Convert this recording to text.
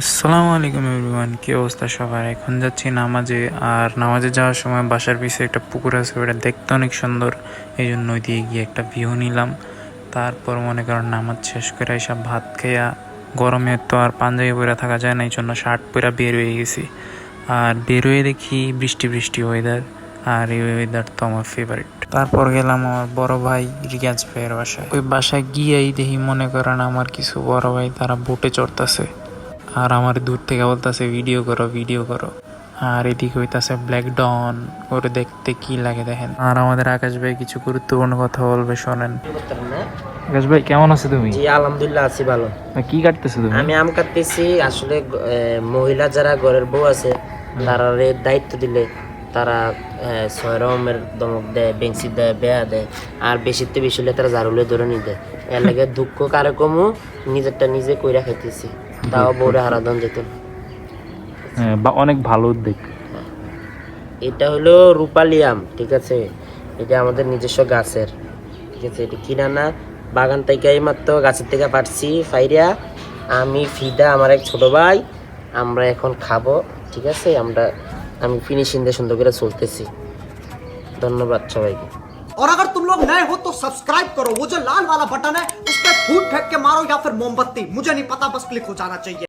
আসসালামু আলাইকুম এভরিওয়ান, কি অবস্থা সবার? এখন যাচ্ছি নামাজে। আর নামাজে যাওয়ার সময় বাসার পিছে একটা পুকুর আছে, ওটা দেখতে অনেক সুন্দর। এই জন্য ওই দিয়ে গিয়ে একটা ভিউ নিলাম। তারপর মনে করেন নামাজ শেষ করে এসব ভাত খেয়া, গরমে তো আর পাঞ্জাবি পরে থাকা যায় না, এই জন্য শার্ট পরে বের হয়ে গেছি। আর বের হয়ে দেখি বৃষ্টি বৃষ্টি ওয়েদার। আর এই ওয়েদার তো আমার ফেভারিট। তারপর গেলাম আমার বড় ভাই রিয়াজ ভাইয়ের বাসায়। ওই বাসায় গিয়েই দেখি মনে করেন আমার কিছু বড় ভাই তারা বোটে চড়তেছে। আর আমার দূর থেকে বলতেছে ভিডিও করো ভিডিও করো। আর এদিকে হইতাছে ব্ল্যাক ডন, ওরে দেখতে কি লাগে দেখেন। আর আমাদের আকাশ ভাই কিছু গুরুত্বপূর্ণ কথা বলবে, শোনেন। আকাশ ভাই কেমন আছে তুমি? জি আলহামদুলিল্লাহ আছি ভালো। কি কাটতেছো তুমি? আমি আম কাটতেছি। আসলে মহিলা যারা ঘরের বউ আছে তারা দায়িত্ব দিলে তারা 6 রকমের ধমক দেয়, বেঞ্চি দেয়, বেয়া দেয়। আর বেশিতে বেশি হলে তারা ঝাড়ুলে ধরে নিয়ে দেয়। এর লাগে দুঃখ কারকমও নিজেরটা নিজে কইরা খাইতেছি, তাও বউরে হারাধন যেত না। বা অনেক ভালো উদ্যোগ। এটা হলো রূপালি আম, ঠিক আছে। এটা আমাদের নিজস্ব গাছের, ঠিক আছে। এটা কিনা না, বাগান থেকে মাত্র গাছের থেকে পারছি ফাইরিয়া। আমি ফিদা, আমার এক ছোট ভাই, আমরা এখন খাবো, ঠিক আছে। আমি ফিনিশিং দিয়ে সুন্দর করে চলতেছি। ধন্যবাদ সবাইকে। और अगर तुम लोग नए हो तो सब्सक्राइब करो, वो जो लाल वाला बटन है उस पर फूट फेंक के मारो या फिर मोमबत्ती, मुझे नहीं पता, बस क्लिक हो जाना चाहिए।